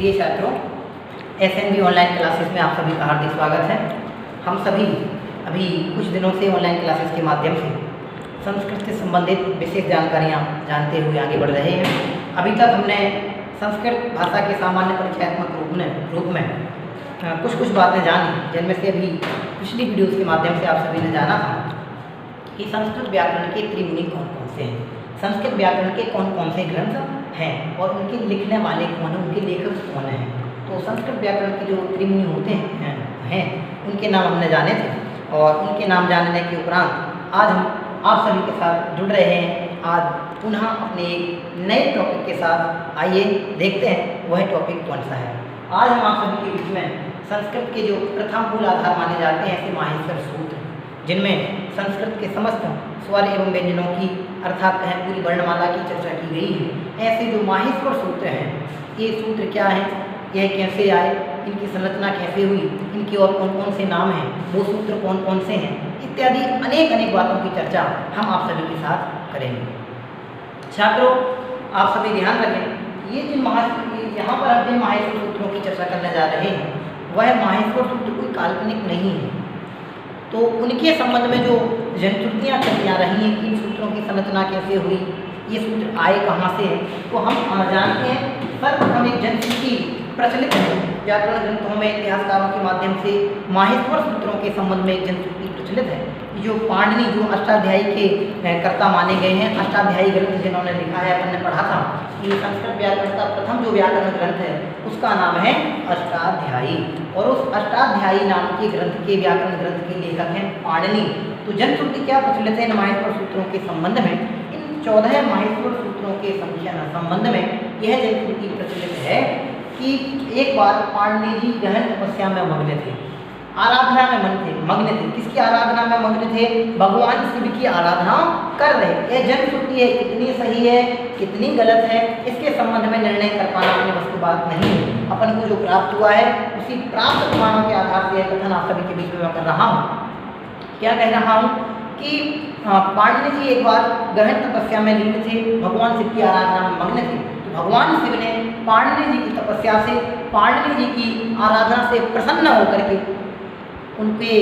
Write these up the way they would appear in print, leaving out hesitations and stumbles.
प्रिय छात्रों, SNB online classes में आप सभी का हार्दिक स्वागत है। हम सभी अभी कुछ दिनों से ऑनलाइन क्लासेस के माध्यम से संस्कृत से संबंधित विशेष जानकारियाँ जानते हुए आगे बढ़ रहे हैं। अभी तक हमने संस्कृत भाषा के सामान्य परिचयात्मक रूप में कुछ बातें जानी, जिनमें से अभी पिछली वीडियोज़ के माध्यम से आप सभी ने जाना था कि संस्कृत व्याकरण के त्रिमुनि कौन कौन से हैं, संस्कृत व्याकरण के कौन कौन से ग्रंथ हैं और उनके लिखने वाले कौन हैं, उनके लेखक कौन हैं। तो संस्कृत व्याकरण के जो त्रिमुनि होते हैं उनके नाम हमने जाने थे, और उनके नाम जानने के उपरांत आज हम आप सभी के साथ जुड़ रहे हैं। आज पुनः अपने एक नए टॉपिक के साथ आइए देखते हैं वह टॉपिक कौन सा है। आज हम आप सभी के बीच में संस्कृत के जो प्रथम मूल आधार माने जाते हैं ऐसे माहेश्वर सूत्र, जिनमें संस्कृत के समस्त स्वर एवं व्यंजनों की अर्थात कहें पूरी वर्णमाला की चर्चा की गई है। ऐसे जो माहेश्वर सूत्र हैं, ये सूत्र क्या हैं, यह कैसे आए, इनकी संरचना कैसे हुई, इनके और कौन कौन से नाम हैं, वो सूत्र कौन कौन से हैं, इत्यादि अनेक बातों की चर्चा हम आप सभी के साथ करेंगे। छात्रों, आप सभी ध्यान रखें, ये जिन यहाँ पर हम जिन माहेश्वर सूत्रों की चर्चा करने जा रहे हैं वह माहेश्वर सूत्र कोई काल्पनिक नहीं है। तो उनके संबंध में जो जनश्रुतियाँ चलती आ रही हैं कि इन सूत्रों की संरचना कैसे हुई, ये सूत्र आए कहाँ से, तो हम जानते हैं सर्वप्रथम एक जनश्रुति प्रचलित है व्याकरण ग्रंथों में, इतिहासकारों के माध्यम से माहेश्वर सूत्रों के संबंध में एक जनश्रुति प्रचलित है। जो पाणिनि जो अष्टाध्यायी के कर्ता माने गए हैं, अष्टाध्यायी ग्रंथ जिन्होंने लिखा है, अपन ने पढ़ा था कि संस्कृत व्याकरण का प्रथम जो व्याकरण ग्रंथ है उसका नाम है अष्टाध्यायी, और उस अष्टाध्यायी नाम के ग्रंथ के व्याकरण ग्रंथ के लेखक हैं पाणिनि। तो जनश्रुति क्या प्रचलित है इन माहेश्वर सूत्रों के संबंध में, इन 14 माहेश्वर सूत्रों के संबंध में यह जनश्रुति प्रचलित है कि एक बार पाणिनि जी गहन तपस्या में मग्न थे, आराधना में मग्न थे। किसकी आराधना में मग्न थे? भगवान शिव की आराधना कर रहे। यह जनश्रुति है, कितनी सही है कितनी गलत है इसके संबंध में निर्णय कर पाना अपने बस की बात नहीं है। अपन को जो प्राप्त हुआ है उसी प्राप्त प्रमाणों के आधार से यह कथन आप सभी के बीच में मैं कर रहा हूँ। क्या कह रहा हूँ कि पाणिनि जी एक बार गहन तपस्या में लीन थे, भगवान शिव की आराधना में मग्न थे। तो भगवान शिव ने पाणिनि जी की तपस्या से, पाणिनि जी की आराधना से प्रसन्न होकर के उनके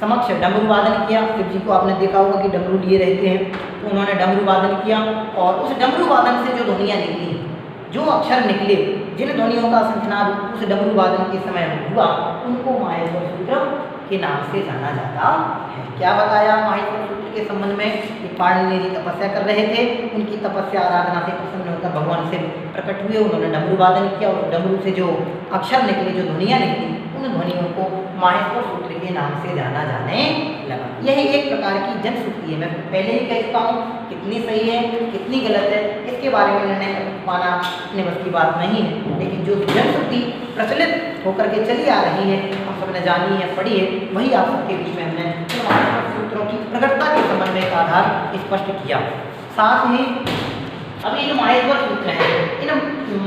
समक्ष डमरू वादन किया। शिव जी को आपने देखा होगा कि डमरू लिए रहते हैं, तो उन्होंने डमरू वादन किया, और उस डमरू वादन से जो ध्वनियाँ निकली, जो अक्षर निकले, जिन ध्वनियों का संख्यानाद उस डमरू वादन के समय हुआ, उनको माहेश्वर सूत्र के नाम से जाना जाता है। क्या बताया माहेश्वर सूत्र के संबंध में कि पाणिनि जी तपस्या कर रहे थे, उनकी तपस्या आराधना से प्रसन्न होकर भगवान से प्रकट हुए, उन्होंने डमरू वादन किया, और डमरू से जो अक्षर निकले, जो ध्वनियाँ निकली, उन ध्वनियों को माहेश्वर सूत्र के नाम से जाना जाने लगा। यह एक प्रकार की जनश्रुति है। मैं पहले ही कह चुका हूँ कितनी सही है कितनी गलत है इसके बारे में निर्णय कर पाना अपने बस की बात नहीं है, लेकिन जो जनश्रुति प्रचलित होकर के चली आ रही है, हम सबने जानी है, पढ़ी है, वही आप सबके बीच में हमने माहेश्वर सूत्रों की प्रगटता के संबंध में एक आधार स्पष्ट किया। साथ ही अभी जो माहेश्वर सूत्र हैं, इन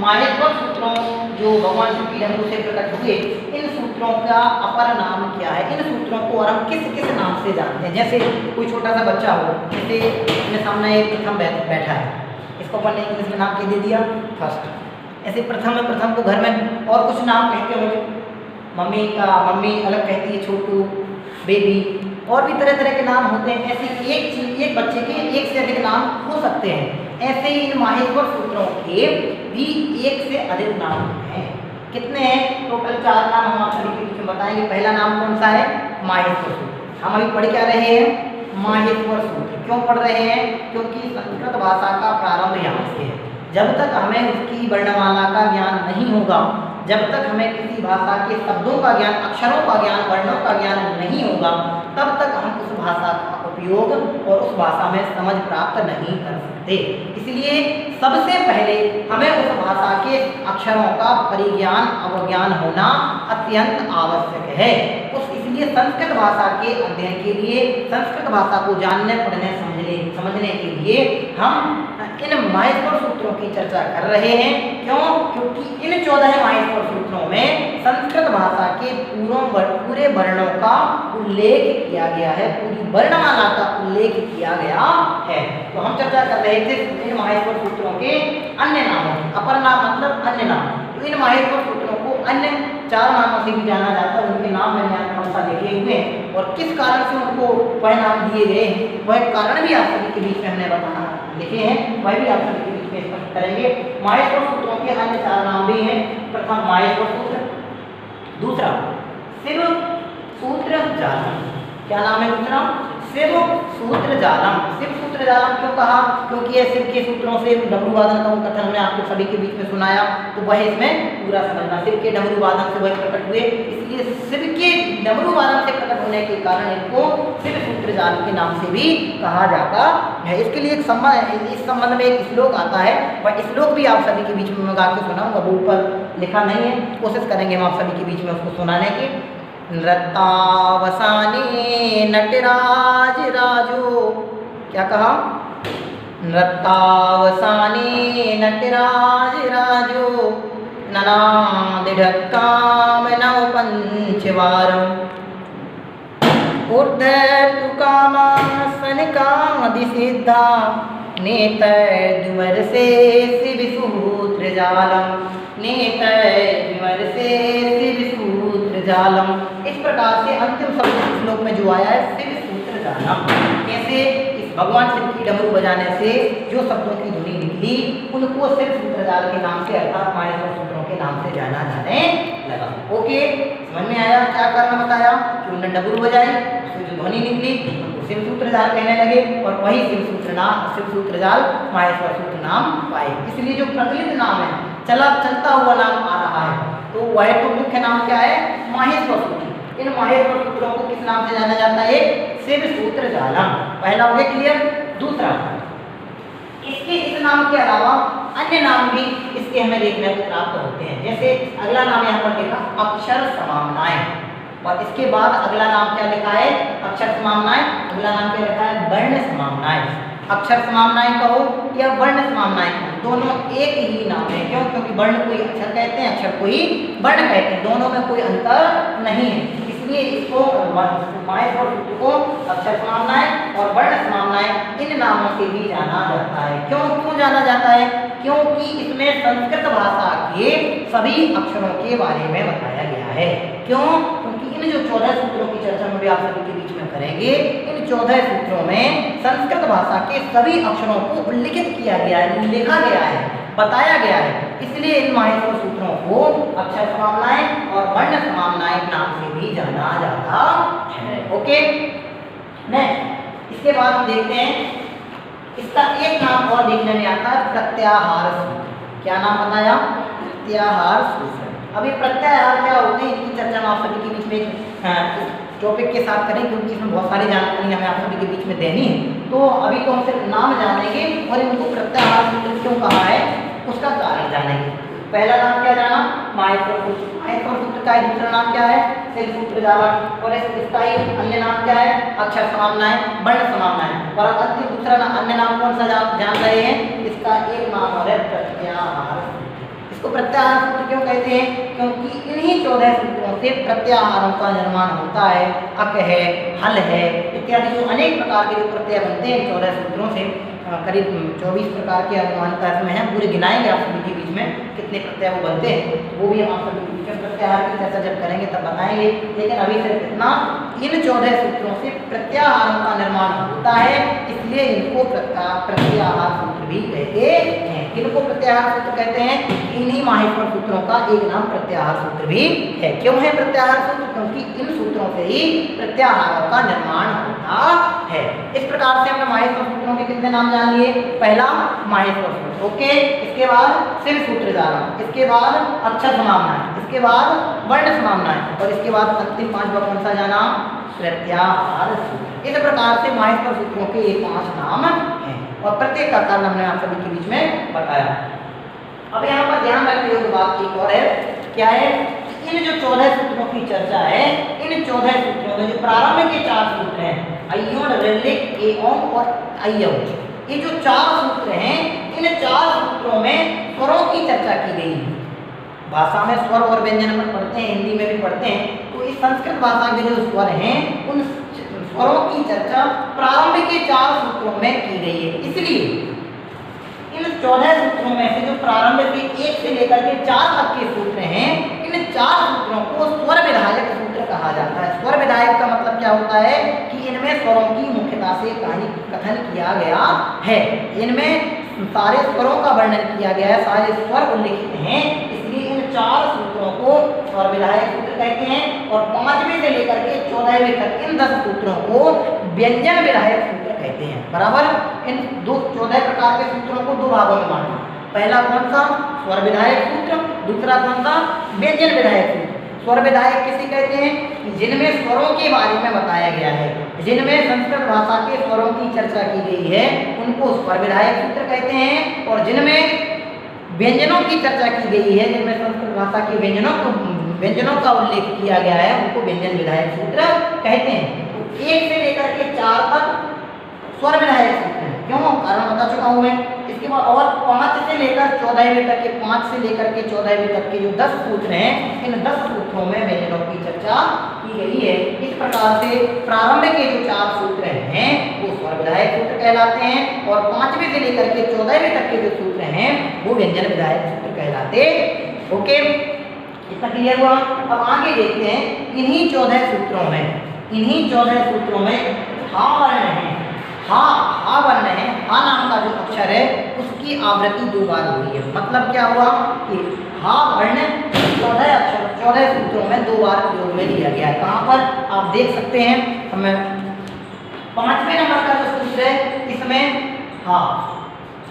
माहेश्वर सूत्रों जो भगवान शिव की डमरू से प्रकट हुए, इन सूत्रों का अपर नाम क्या है, इन सूत्रों को और हम किस किस नाम से जानते हैं। जैसे कोई छोटा सा बच्चा हो, जैसे अपने सामने एक प्रथम बैठा है, इसको अपन ने इंग्लिश में नाम दे दिया फर्स्ट। ऐसे प्रथम को घर में और कुछ नाम कहते होंगे, मम्मी अलग कहती है, छोटू, बेबी, और भी तरह तरह के नाम होते हैं। ऐसे एक बच्चे के एक से अधिक नाम हो सकते हैं। ऐसे ही इन माहेश्वर सूत्रों के भी एक से अधिक नाम हैं। कितने हैं? टोटल 4 नाम हम आप सभी के बीच में बताएंगे। पहला नाम कौन सा है? माहेश्वर सूत्र। हम अभी पढ़ क्या रहे हैं? माहेश्वर सूत्र। क्यों पढ़ रहे हैं? क्योंकि संस्कृत भाषा का प्रारंभ यहाँ से है। जब तक हमें उसकी वर्णमाला का ज्ञान नहीं होगा, जब तक हमें किसी भाषा के शब्दों का ज्ञान, अक्षरों का ज्ञान, वर्णों का ज्ञान नहीं होगा, तब तक हम उस भाषा का उपयोग और उस भाषा में समझ प्राप्त नहीं कर सकते। इसलिए सबसे पहले हमें उस भाषा के अक्षरों का परिज्ञान, अवज्ञान होना अत्यंत आवश्यक है। इसलिए संस्कृत भाषा के अध्ययन के लिए, संस्कृत भाषा को जानने, पढ़ने, समझने के लिए हम इन माहेश्वर सूत्रों की चर्चा कर रहे हैं। क्यों? क्योंकि इन 14 माहेश्वर सूत्रों में संस्कृत भाषा के पूरे वर्णों का उल्लेख किया गया है, पूरी वर्णमाला का उल्लेख किया गया है। तो हम चर्चा कर रहे थे इन माहेश्वर सूत्रों के अन्य नामों की। अपर नाम मतलब अन्य नाम। तो इन माहेश्वर अन्य 4 नामों से भी जाना जाता है। उनके नाम मैंने यहाँ कौन सा लिखे हुए हैं और किस कारण से उनको वह नाम दिए गए हैं, वह कारण भी आप सभी के बीच में हमने बताना लिखे हैं, वह भी आप सभी के बीच में स्पष्ट करेंगे। माहेश्वर सूत्रों के अन्य 4 नाम भी हैं। प्रथम माहेश्वर सूत्र, दूसरा शिव सूत्र जालम। क्या नाम है दूसरा? शिव सूत्र जालम। शिव सूत्र जालम क्यों कहा? क्योंकि यह शिव के सूत्रों से डमरू वादन का कथन हमने आपको सभी के बीच में सुनाया, तो वह इसमें पूरा समझना। शिव के डमरू वादन से वह प्रकट हुए, इसलिए शिव के डमरू वादन से प्रकट होने के कारण इनको शिव सूत्र जाल के नाम से भी कहा जाता है। इसके लिए एक संबंध, इस संबंध में एक श्लोक आता है, वह श्लोक भी आप सभी के बीच में मैं गा के सुनाऊंगा। बोर्ड पर लिखा नहीं है, कोशिश करेंगे हम आप सभी के बीच में उसको सुनाने की। नृत्तावसाने नटराज राजो, क्या कहा? नृत्तावसाने नटराज राजो ननादिढक्काम नव पंचवारम ऊर्ध्व कामासन कामदिसिद्धा नेतद्विमर से शिव सूत्र जालम, नेतद्विमर से शिव सूत्र जालम। इस प्रकार से अंतिम शब्द श्लोक में जो आया है शिव सूत्र जालम, कैसे इस भगवान शिव की डमरू बजाने से जो शब्दों की ध्वनि निकली उनको शिव सूत्र जाल के नाम से अर्थात माहेश्वर सूत्रों के नाम से जाना जाने लगा। ओके, समझ में आया? क्या कारण बताया कि उन्होंने डमरू बजाई, उससे जो ध्वनि निकली उनको शिव सूत्र जाल कहने लगे और वही शिव सूत्र जाल माहेश्वर सूत्र नाम पाए। इसलिए जो प्रचलित नाम है, चलता हुआ नाम आ रहा है, तो वह तो मुख्य नाम क्या है? माहेश्वर सूत्र। इन माहेश्वर सूत्रों को किस नाम से जाना जाता है? शिव सूत्र जालम। पहला हो गया क्लियर। दूसरा, इसके इस नाम के अलावा अन्य नाम भी इसके हमें देखने को प्राप्त होते हैं। जैसे अगला नाम यहाँ पर लिखा अक्षर समामनाएं, और इसके बाद अगला नाम क्या लिखा है? अक्षर समामनाएं। अगला नाम क्या लिखा है? वर्ण समामनाएं। अक्षर समामनाएं कहो या वर्ण समामनाएं कहो, दोनों एक ही नाम है। क्यों? क्योंकि वर्ण को ही अक्षर कहते हैं, अक्षर को ही वर्ण कहते हैं, दोनों में कोई अंतर नहीं है। इसलिए इसको माहेश्वर सूत्र को अक्षर समामनाएं और वर्ण समामनाएं इन नामों से भी जाना जाता है। क्यों जाना जाता है? क्योंकि इसमें संस्कृत भाषा के सभी अक्षरों के बारे में बताया गया है। क्यों? क्योंकि इन जो 14 सूत्रों की चर्चा में भी आप सभी के बीच में करेंगे, इन 14 सूत्रों में संस्कृत भाषा के सभी अक्षरों को उल्लिखित किया गया है, लिखा गया है, बताया गया है। इसलिए इन माहेश्वर सूत्रों को अक्षर समामनाएं और वर्ण समामनाएं नाम से भी जाना जाता है। ओके, नेक्स्ट इसके बाद हम देखते हैं इसका एक नाम और देखने में आता है प्रत्याहार सूत्र। क्या नाम बताया? प्रत्याहार सूत्र। अभी प्रत्याहार क्या होते हैं इनकी चर्चा हम आप सभी के बीच में टॉपिक के साथ करें, क्योंकि इसमें बहुत सारी जानकारी हमें आप सभी के बीच में देनी है। तो अभी तो हम सिर्फ नाम जानेंगे और इनको प्रत्याहार सूत्र क्यों कहा है उसका कारण जानेंगे। पहला नाम क्या जाना? माहेश्वर सूत्र। माहेश्वर सूत्र का दूसरा नाम क्या है? शिव सूत्र जालम। और इसका ही अन्य नाम क्या है? अक्षर समामनाएं, वर्ण समामनाएं। और अंतिम दूसरा अन्य नाम कौन सा जान रहे हैं? इसका एक नाम और है प्रत्याहार। इसको प्रत्याहार सूत्र क्यों कहते हैं? क्योंकि इन्हीं 14 सूत्रों से प्रत्याहारों का निर्माण होता है। अक है, हल है इत्यादि जो अनेक प्रकार के जो प्रत्यय बनते हैं 14 सूत्रों से, करीब 24 प्रकार के अनुमानित इसमें हैं। पूरे गिनाएंगे आप सभी के बीच में कितने प्रत्यय वो बनते हैं, वो भी हम आप सभी के बीच में प्रत्याहार की चर्चा जब करेंगे तब बताएंगे। लेकिन अभी सिर्फ इतना, इन 14 सूत्रों से प्रत्याहारों का निर्माण होता है, इसलिए इनको प्रत्याहार सूत्र भी कहते हैं। इनको प्रत्याहार सूत्र कहते हैं। इन्हीं माहेश्वर सूत्रों का एक नाम प्रत्याहार सूत्र भी है। क्यों है प्रत्याहार सूत्र? क्योंकि इन सूत्रों से ही प्रत्याहारों का निर्माण होता है। इस प्रकार से हमने माहेश्वर सूत्रों के कितने नाम जान लिए? पहला माहेश्वर सूत्र, ओके। इसके बाद शिव सूत्र जालम, इसके बाद अक्षर समामनाएं, इसके बाद वर्ण समामनाएं और इसके बाद अंतिम 5वां कौन सा जाना? प्रत्याहार सूत्र। इस प्रकार से माहेश्वर सूत्रों के 5 नाम हैं और प्रत्येक का कारण हमने आप सभी के बीच में बताया। अब यहाँ पर ध्यान रखने योग्य बात एक और है, क्या है? इन जो 14 सूत्रों की चर्चा है, इन 14 सूत्रों में जो प्रारंभ के 4 सूत्र हैं, अयोण, ऋलिक, एओं और अय्यव, ये जो 4 सूत्र हैं, इन 4 सूत्रों में स्वरों की चर्चा की गई है। भाषा में स्वर और व्यंजन पर पढ़ते हैं, हिंदी में भी पढ़ते हैं, तो इस संस्कृत भाषा के जो स्वर हैं उन स्वरों की चर्चा प्रारंभ के 4 सूत्रों में की गई है। इसलिए इन 14 सूत्रों में से जो प्रारंभ के 1 से लेकर के 4 तक के सूत्र हैं, इन 4 इनको स्वर विधायक सूत्र कहा जाता है। स्वर विधायक का मतलब क्या होता है कि इनमें स्वरों की मुख्यता से कथन किया गया है, इनमें सारे स्वरों का वर्णन किया गया है, सारे स्वर उल्लिखित हैं, इसलिए इन 4 सूत्रों को स्वर विधायक सूत्र कहते हैं। और 5वें से लेकर के 14वें तक इन 10 सूत्रों को व्यंजन विधायक सूत्र कहते हैं। बराबर। इन 14 प्रकार के सूत्रों को 2 भागों में बांटा। पहला कौन सा? स्वर विधायक सूत्र। दूसरा कौन सा? व्यंजन विधायक सूत्र। स्वर विधायक किसे कहते हैं? जिनमें स्वरों के बारे में बताया गया है, जिनमें संस्कृत भाषा के स्वरों की चर्चा की गई है, उनको स्वर विधायक सूत्र कहते हैं। और जिनमें व्यंजनों की चर्चा की गई है, जिनमें संस्कृत भाषा के व्यंजनों का उल्लेख किया गया है, उनको व्यंजन विधायक सूत्र कहते हैं। 1 से लेकर के 4 तक स्वर विधायक सूत्र है। क्यों? कारण बता चुका हूं मैं। इसके बाद और 5 से लेकर 14वें तक के 5 से लेकर के 14वें तक के जो 10 सूत्र हैं, इन 10 सूत्रों में व्यंजनों की चर्चा की गई है। इस प्रकार से प्रारंभ के जो 4 सूत्र हैं वो स्वर विधायक सूत्र कहलाते हैं, और 5वें से लेकर के 14वें तक के जो सूत्र हैं वो व्यंजन विधायक सूत्र कहलाते। ओके, इतना क्लियर हुआ। अब आगे देखते हैं। इन्हीं 14 सूत्रों में हा वर्ण है, हा वर्ण है। हा नाम का जो अक्षर है उसकी आवृत्ति 2 बार हुई है। मतलब क्या हुआ कि हा वर्ण 14 सूत्रों में 2 बार प्रयोग में लिया गया है। कहाँ पर? आप देख सकते हैं। हमें 5वें नंबर का जो सूत्र है इसमें हा,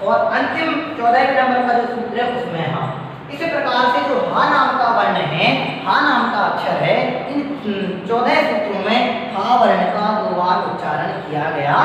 और अंतिम 14वें नंबर का जो सूत्र है उसमें हा। इसी प्रकार से जो हा नाम का वर्ण है, हा नाम का अक्षर है, इन 14 सूत्रों में हा वर्ण का 2 बार उच्चारण किया गया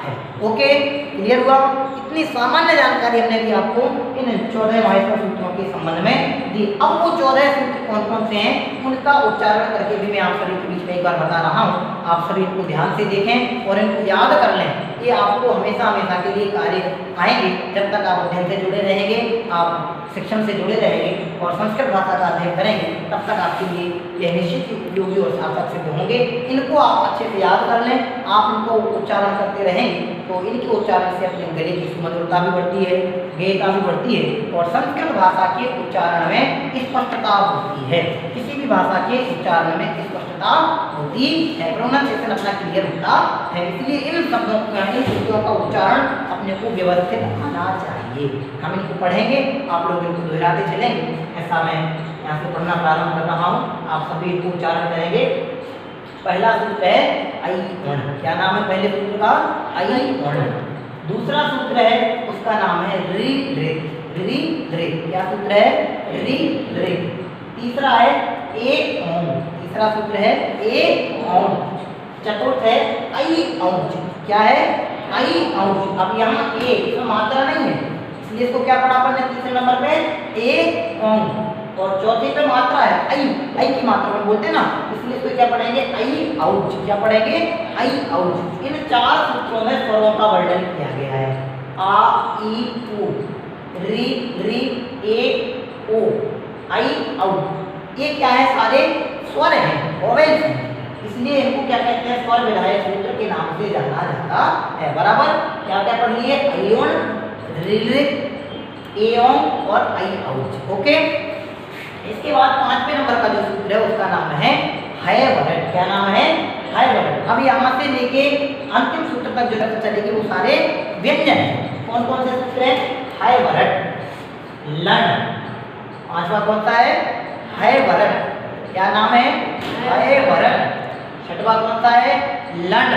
है। ओके, क्लियर हुआ। इतनी सामान्य जानकारी हमने भी आपको इन 14 महत्वपूर्ण सूत्रों के संबंध में दी। अब वो 14 सूत्र कौन कौन से हैं उनका उच्चारण करके भी मैं आप सभी के बीच में एक बार बता रहा हूँ। आप सभी इनको ध्यान से देखें और इनको याद कर लें। ये आपको हमेशा के लिए कार्य आएंगे जब तक आप अध्ययन से जुड़े रहेंगे, आप शिक्षण से जुड़े रहेंगे और संस्कृत भाषा का अध्ययन करेंगे, तब तक आपके लिए यह निश्चित उपयोगी और सार्थक सिद्ध होंगे। इनको आप अच्छे से याद कर लें। आप इनको उच्चारण करते रहेंगे तो इनके उच्चारण से अपने गले की सुमधुरता भी बढ़ती है, गेयता भी बढ़ती है, और संस्कृत भाषा के उच्चारण में स्पष्टता होती है। किसी भी भाषा के उच्चारण में स्पष्टता होती है, प्रोनाउंसिएशन अपना क्लियर होता है। इसलिए इन शब्दों इन सूत्रों का उच्चारण अपने को व्यवस्थित आना चाहिए। हम इनको पढ़ेंगे, आप लोग इनको दोहराते चलेंगे। ऐसा मैं यहाँ से पढ़ना प्रारंभ कर रहा हूँ, आप सभी इनको उच्चारण करेंगे। पहला सूत्र है ऐ वर्ण। क्या नाम है पहले सूत्र का? ऐ वर्ण। दूसरा सूत्र है उसका नाम है रि रे। क्या सूत्र है? रि रे। तीसरा है ए औं। तीसरा सूत्र है ए औं। चतुर्थ है ऐ औंच। क्या है? ऐ औंच। अब यहाँ ए इसमें मात्रा नहीं है, इसलिए इसको क्या पढ़ा अपन ने तीसरे नंबर पे? ए औं। और चौथे पे मात्रा है ऐ की मात्रा में बोलते हैं ना, इसलिए इसको क्या पढ़ेंगे? ऐ औंच। क्या पढ़ेंगे? ऐ औंच। इन 4 सूत्रों में स्वरों का वर्णन किया गया है। आ ई उ, रि ए ओ, ऐ औ। ये क्या है? सारे स्वर हैं, वोवेल्स हैं, इसलिए इनको क्या कहते हैं? स्वर विधायक सूत्र के नाम से जाना जाता है। बराबर। क्या क्या पढ़ लिए? ऐ रि ए और ऐ औंच। ओके, इसके बाद 5वें नंबर का जो सूत्र है उसका नाम है है वर्ण। क्या नाम है? है वर्ण। अब यहाँ से लेके अंतिम सूत्र तक जो चलेगी वो सारे व्यंजन हैं। कौन कौन से सूत्र हैं? है वर्ण, लण। 5वां कौन सा है? है वर्ण। क्या नाम है? है वर्ण। 6वां कौन सा है? लण।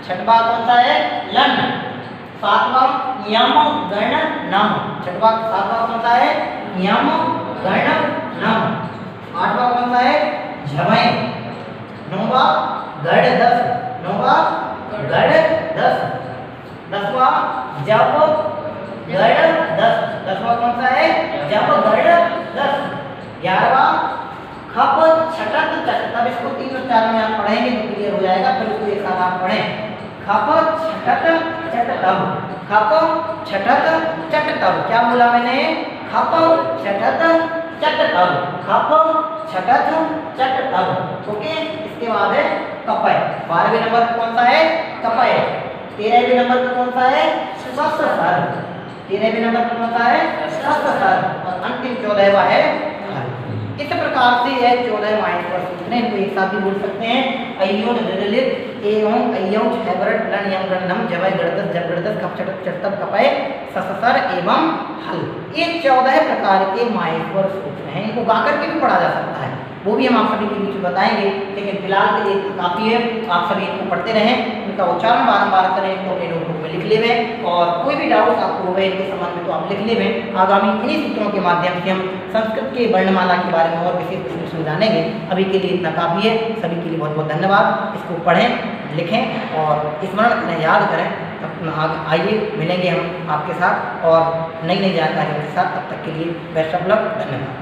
6वां कौन सा है? लण। 7वां यम गण नम। 7वां कौन सा है? यम गण नम। 8वां कौन सा है? झमय। 9वां गढ़ 10। 9वां गढ़ 10। 10वां जप गढ़ 10। 10वां कौन सा है? जप गढ़ 10। 11वां खप छटक चट। तब इसको 3 उच्चारण में आप पढ़ेंगे तो क्लियर हो जाएगा, फिर उसको एक साथ आप पढ़ें। खप छटक चट तब। खप छटक चट तब। क्या बोला मैंने? खप छटक चट तब। खप छटक चट तब। ओके, इसके बाद है कपय। 12वें नंबर पर कौन सा है? कपय। 13वें नंबर पर कौन सा है? स्वस्थ सर। 13वें नंबर पर कौन सा है? स्वस्थ सर। और अंतिम 14वां है हल। इस प्रकार से यह 14 माहेश्वर सूत्र हैं, इनको एक साथ भी बोल सकते हैं। अयोन ललित एवं अयौ छबरट लन यम गणनम जबय गणदस जब गणदस कप चटक चटतप कपय सससर एवं हल। ये 14 प्रकार के माहेश्वर सूत्र हैं, इनको गा करके भी पढ़ा जा सकता है, वो भी हम आप सभी के बीच में बताएंगे, लेकिन फिलहाल के लिए काफ़ी है। आप सभी इनको पढ़ते रहें, इनका उच्चारण बारंबार करें, तो अपने नोटबुक में लिख लेवे, और कोई भी डाउट आपको हो इनके संबंध में तो आप लिख लेवे। आगामी इन्हीं सूत्रों के माध्यम से हम संस्कृत के वर्णमाला के बारे में और विशेष विश्लेषण जानेंगे। अभी के लिए इतना काफ़ी है। सभी के लिए बहुत बहुत धन्यवाद। इसको पढ़ें, लिखें और स्मरण करें, याद करें। तब आइए मिलेंगे हम आपके साथ और नई नई जानकारियों के साथ। तब तक के लिए बेस्ट ऑफ लक, धन्यवाद।